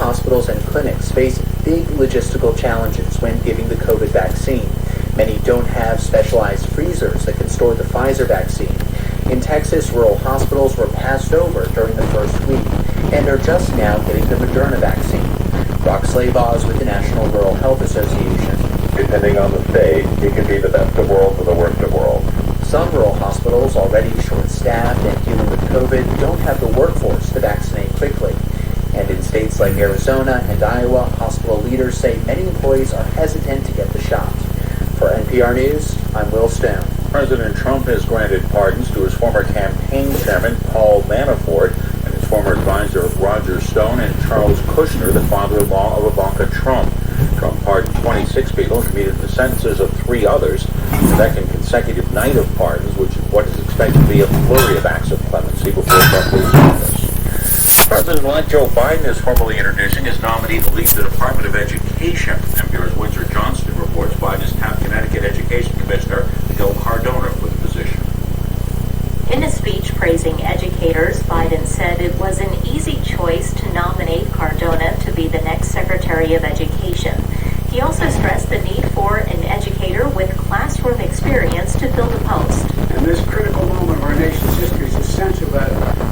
hospitals and clinics face big logistical challenges when giving the COVID vaccine. Many don't have specialized freezers that can store the Pfizer vaccine. In Texas, rural hospitals were passed over during the first week and are just now getting the Moderna vaccine. Brock Slaybaugh is with the National Rural Health Association. Depending on the state, it can be the best of worlds or the worst of worlds. Some rural hospitals, already short-staffed and dealing with COVID, don't have the workforce to vaccinate quickly. And in states like Arizona and Iowa, hospital leaders say many employees are hesitant to get the shot. For NPR News, I'm Will Stone. President Trump has granted pardons to his former campaign chairman, Paul Manafort, and his former advisor, Roger Stone, and Charles Kushner, the father-in-law of Ivanka Trump. Trump pardoned 26 people and commuted the sentences of 3 others. The second consecutive night of pardons, which is what is expected to be a flurry of acts of clemency before Trump leaves office. President-elect Joe Biden is formally introducing his nominee to lead the Department of Education. NPR's Windsor Johnston reports Biden has tapped Connecticut Education Commissioner Gil Cardona for the position. In a speech praising educators, Biden said it was an easy choice to nominate Cardona to be the next Secretary of Education. He also stressed the need for an educator with classroom experience to fill the post. In this critical moment of our nation's history, it's essential that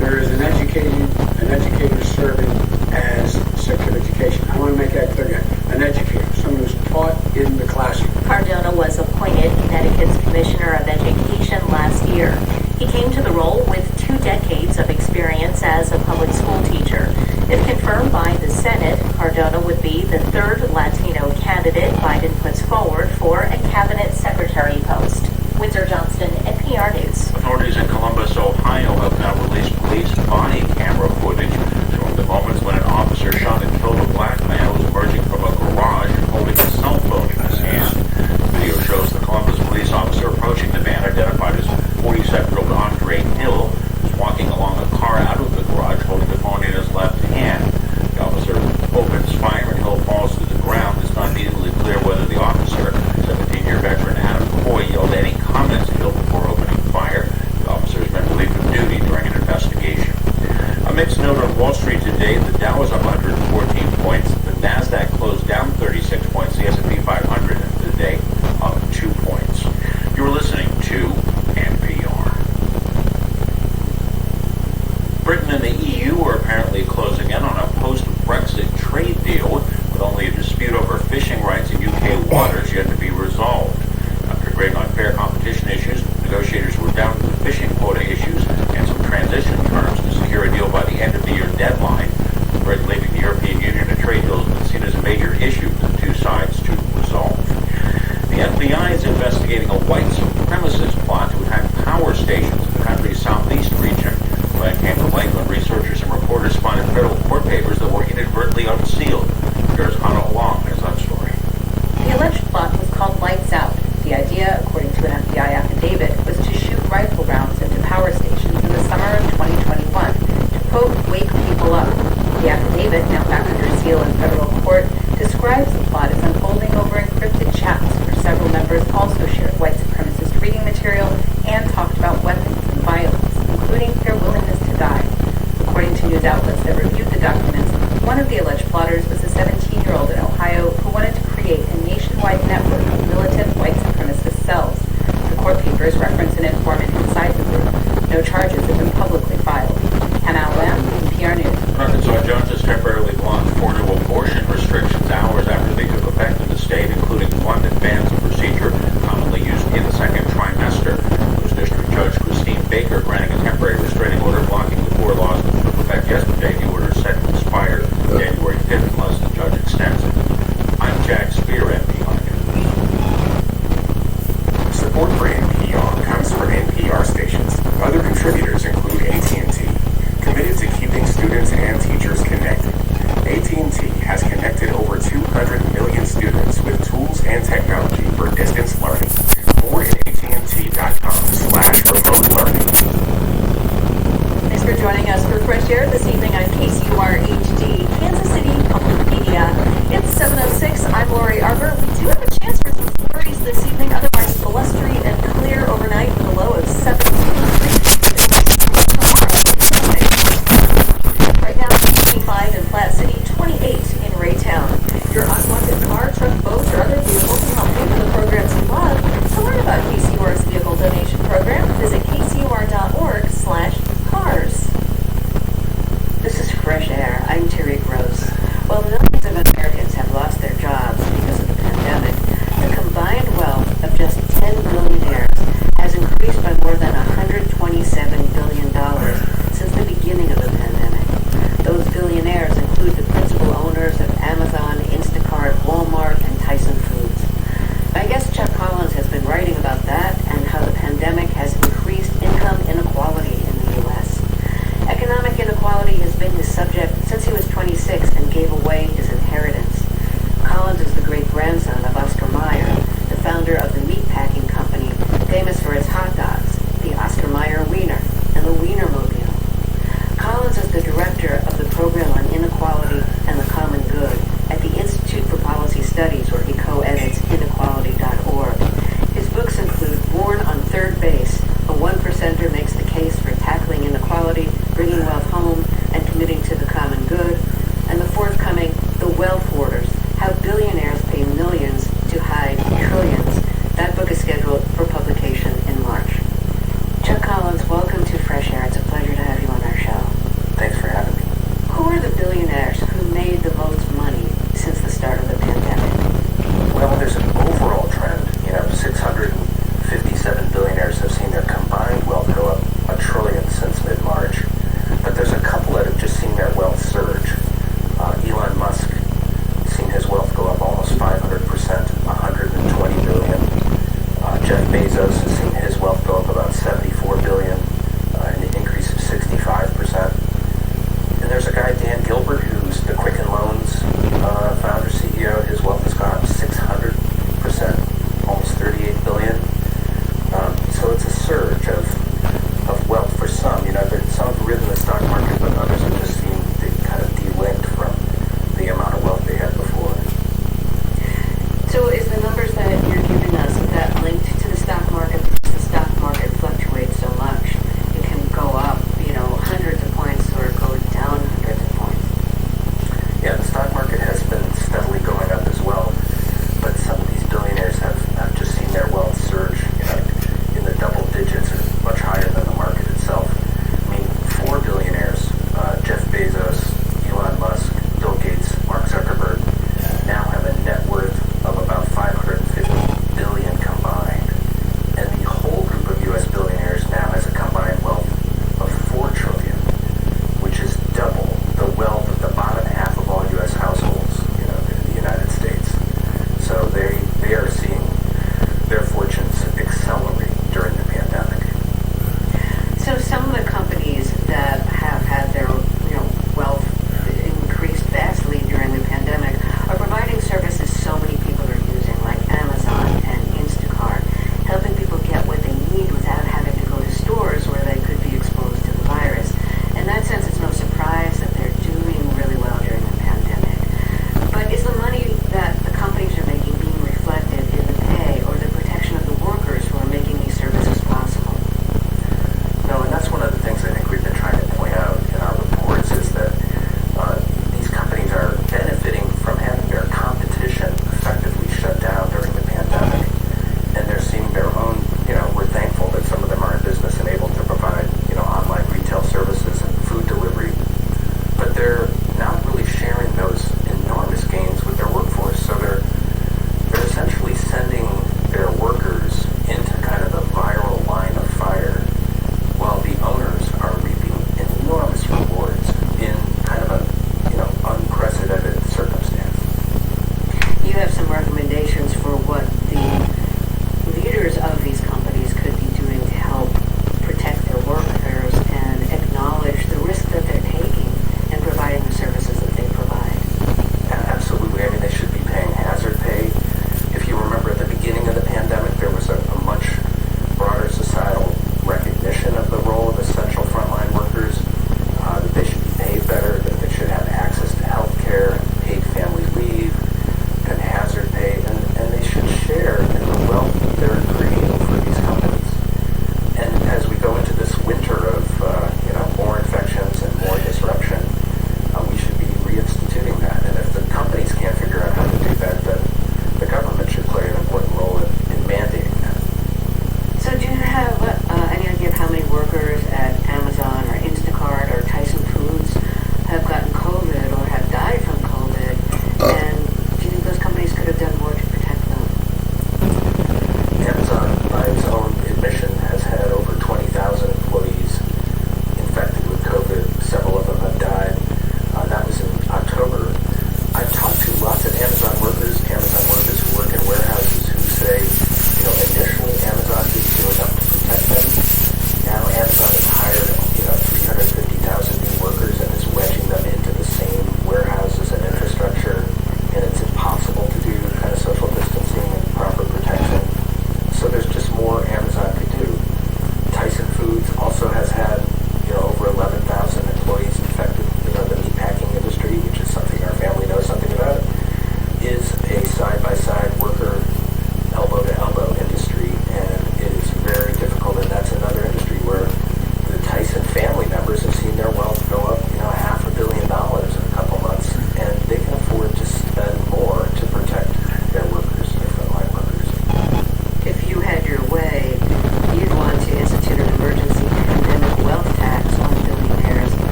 there is an educator serving as Secretary of Education. I want to make that clear again. An educator, someone who's taught in the classroom. Cardona was appointed Connecticut's Commissioner of Education last year. He came to the role with 2 decades of experience as a public school teacher. If confirmed by the Senate, Cardona would be the 3rd Latino candidate Biden puts forward for a cabinet secretary post. Windsor Johnston, NPR News. Authorities in Columbus, Ohio have now released police body camera footage showing the moments when an officer shot and killed a black man who was emerging from a garage and holding a cell phone in his hand. The video shows the Columbus police officer approaching the man identified as 47-year-old Andre Hill, who's walking along a car out of the garage holding the phone in his left hand. The officer opens fire and Hill falls to the ground. It's not immediately clear whether the officer, 17-year veteran Adam Coy, yelled any comments to Hill before opening fire. The officer has been relieved from duty during an investigation. A mixed note on Wall Street today. The Dow is up 114 points. The NASDAQ closed down 36 points. The S&P 500 today up 2 points. You're listening to NPR. Britain and the EU are apparently closing in on a post-Brexit trade deal, with only a dispute over fishing rights in UK waters yet to be resolved. After agreeing on fair competition issues, negotiators were down to the fishing quota issues and some transition terms to secure a deal by the end of the year deadline. Britain leaving the European Union, a trade deal has been seen as a major issue for the 2 sides to resolve. The FBI is investigating a white supremacist plot to attack power stations in the country's southeast region. The plan came to light when researchers and reporters spotted federal court papers that were inadvertently unsealed. Here's Hannah Long has that story. The alleged plot was called Lights Out. The idea, according to an FBI affidavit, was to shoot rifle rounds into power stations in the summer of 2021 to, quote, wake people up. The affidavit, now back under seal in federal court, describes the plot as unfolding over encrypted chats where several members also shared white supremacist reading material and talked about weapons and violence, including their willingness to die. According to news outlets that reviewed the documents, one of the alleged plotters was a 17-year-old in Ohio who wanted to create a nationwide network of militant white supremacist cells. The court papers reference an informant inside the group. No charges have been publicly filed. Hannah Lamb, NPR News. Arkansas judges temporarily blocked 4 new abortion restrictions hours after they took effect in the state, including one that bans a procedure commonly used in the second trimester. It was District Judge Christine Baker granting a temporary restraining order blocking the 4 laws that took effect yesterday. The order is set to expire January 5th unless the judge extends it. I'm Jack Spear, NPR News. Support for NPR comes from NPR stations. Other contributors include AT&T, committed to keeping students and teachers connected. AT&T has connected over 200 million students with tools and technology for distance learning. More at AT&T.com/remote learning. Thanks for joining us for Fresh Air this evening on KCUR HD, Kansas City Public Media. It's 7:06. I'm Lori Arbor. We do have a chance for some flurries this evening, otherwise blustery and clear overnight with a low of 17 degrees. Right now, 25 in Platte City, 28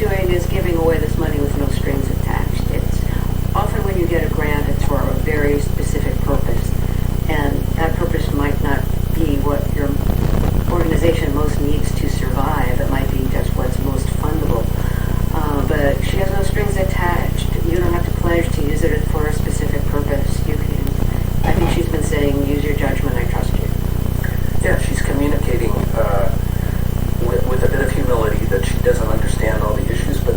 doing is giving away this money with no strings attached. It's often when you get a grant, it's for a very specific purpose, and that purpose might not be what your organization most needs to survive. It might be just what's most fundable. But she has no strings attached. You don't have to pledge to use it for a specific purpose. You can. I think she's been saying, use your judgment. I trust you. Yeah, she's communicating with a bit of humility that she doesn't understand all the issues, but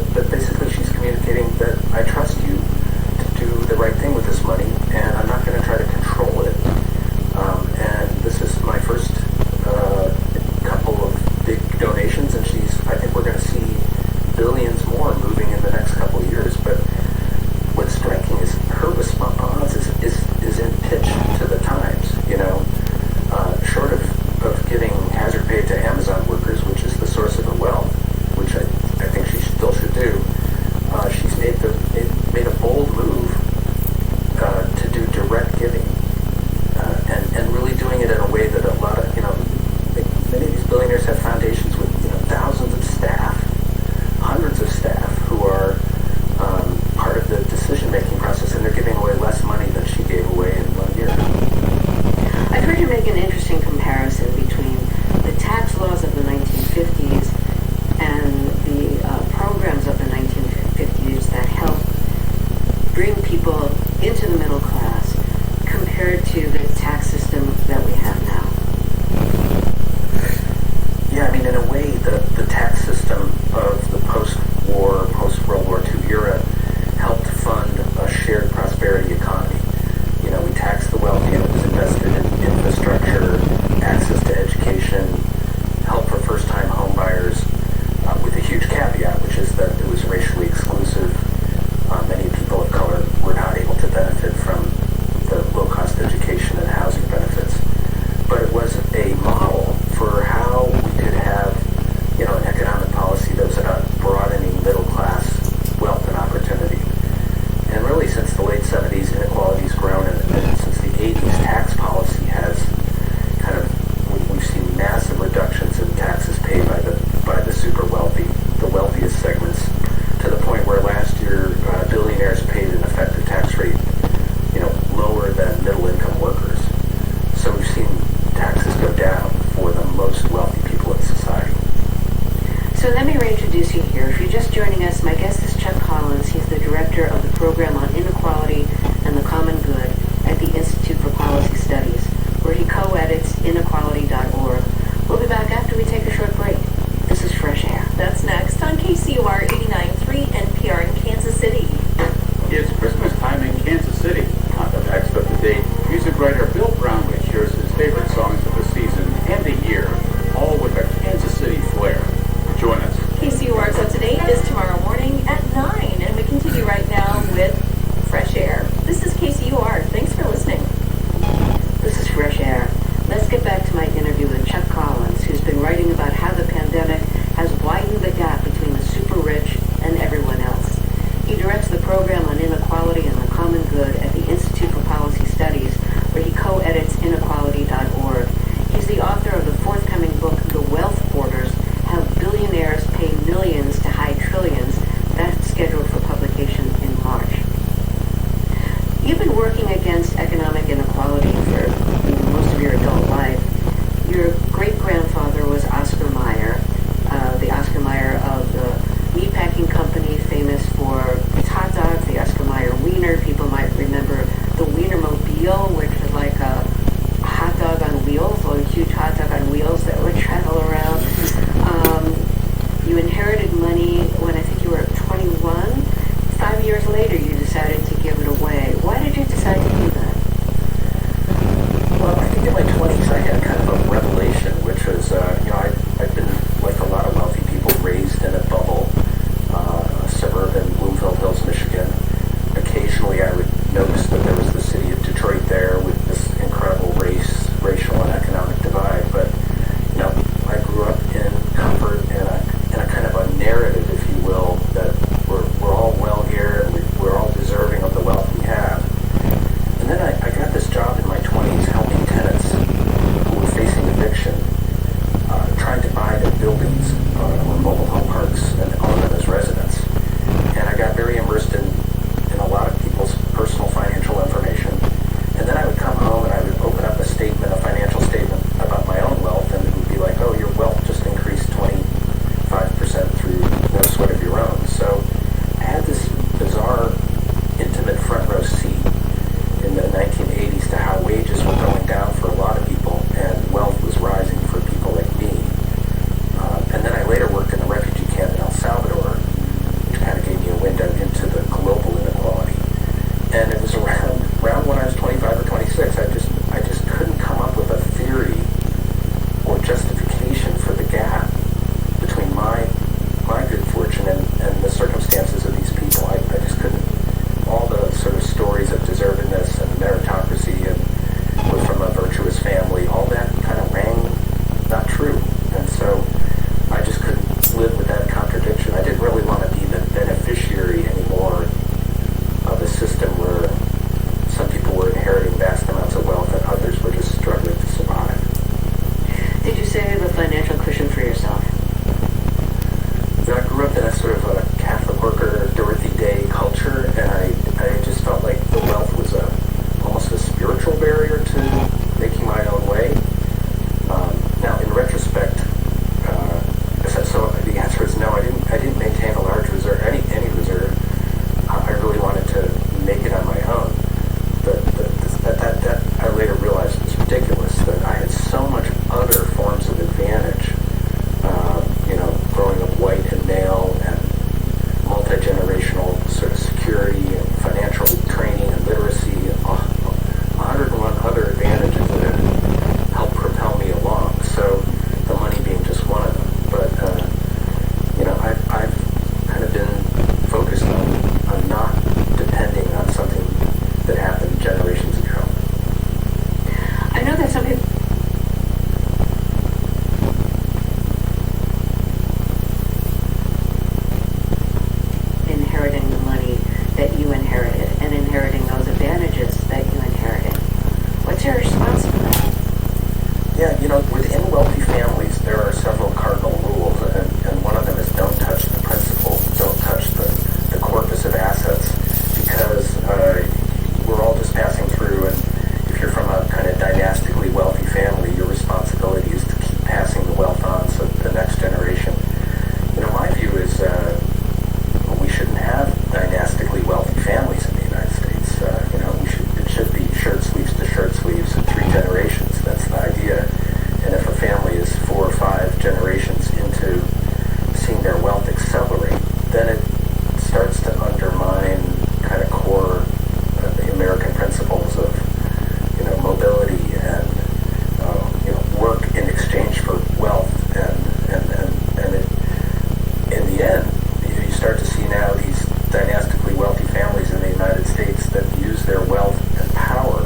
start to see now these dynastically wealthy families in the United States that use their wealth and power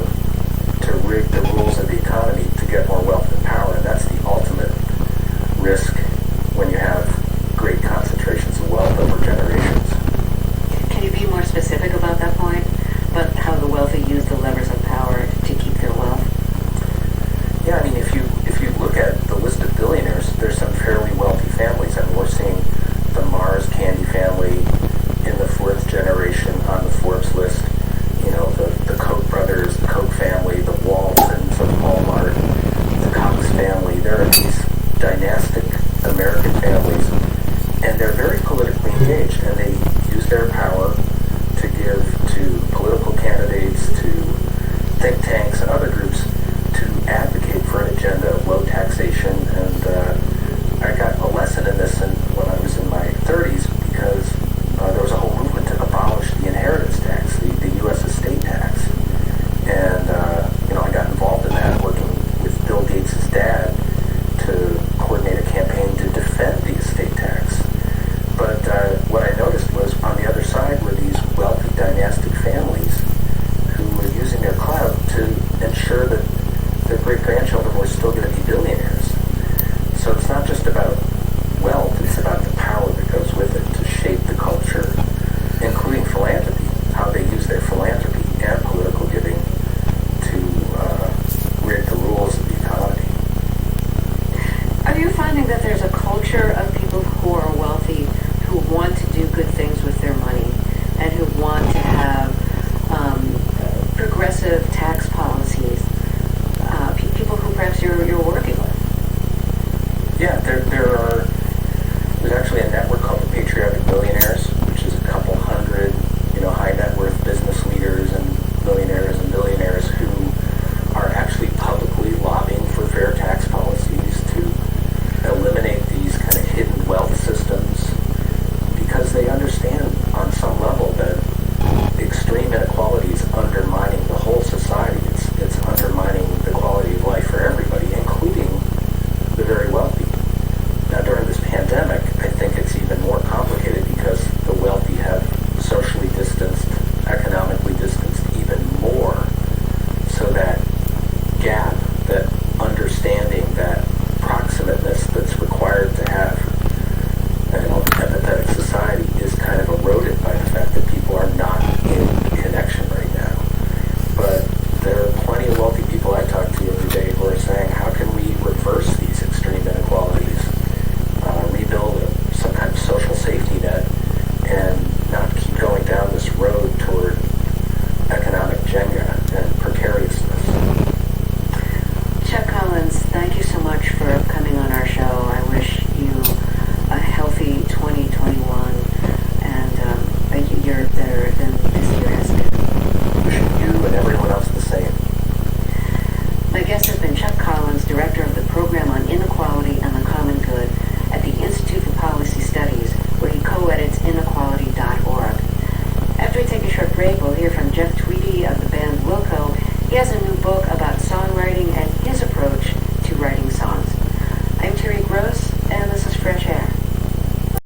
to rig the rules of the economy to get more wealth and power. And that's the ultimate risk when you have great concentrations of wealth over generations. Can you be more specific about that point? About how the wealthy use the levers of power to keep their wealth? Yeah, I mean, if you look at the list of billionaires, there's some fairly wealthy families, and we're seeing the Mars Candy family in the fourth generation on the Forbes list. You know, the Koch brothers, the Koch family, the Waltons of Walmart, the Cox family. There are these dynastic American families, and they're very politically engaged, and they use their power to give to political candidates, to think tanks and other groups to advocate for an agenda of low taxation. And I got a lesson in this when I was in my 30s, because there was a whole movement to abolish the inheritance tax, the U.S. estate tax. And, I got involved in that, working with Bill Gates' dad to coordinate a campaign to defend the estate tax. But what I noticed was on the other side were these wealthy dynastic families who were using their clout to ensure that their great-grandchildren were still going to be billionaires. So it's not just about wealth, it's about the power that goes with it to shape the culture, including philanthropy, how they use their philanthropy and political giving to rig the rules of the economy. Are you finding that there's a culture of people who are wealthy who want to do good things with their money and who want to have progressive tax policies? People who perhaps you're working with? Yeah, there's actually a network called the Patriotic Billionaires, which is a couple hundred, high net worth business leaders and millionaires and billionaires who are actually publicly lobbying for fair tax policies to eliminate these kind of hidden wealth systems, because they understand on some level that extreme inequality is undermining the whole society. It's undermining the quality of life for everybody, including the very wealthy. Now, during this pandemic, I think it's even more complicated because the wealthy have socially distanced, economically distanced even more. So that gap, that understanding, that proximateness that's required to have an empathetic society is kind of eroded by the fact that people are not in connection right now. But there are plenty of wealthy people I talk to every day who are saying, how can we reverse these extreme inequalities, rebuild some kind of social safety net, and not keep going down this road toward economic Jenga and precariousness. Chuck Collins, thank you so much for coming on our show. I wish you a healthy 2021, and you're better than this year has been. Wishing you and everyone else the same. My guest has been Chuck Collins, Director of the Program on Inequality and the Common Good at the Institute for Policy Studies, where he co-edits inequality.org. After we take a short break, we'll hear from Jeff Tweedy of the band Wilco. He has a new book about songwriting and his approach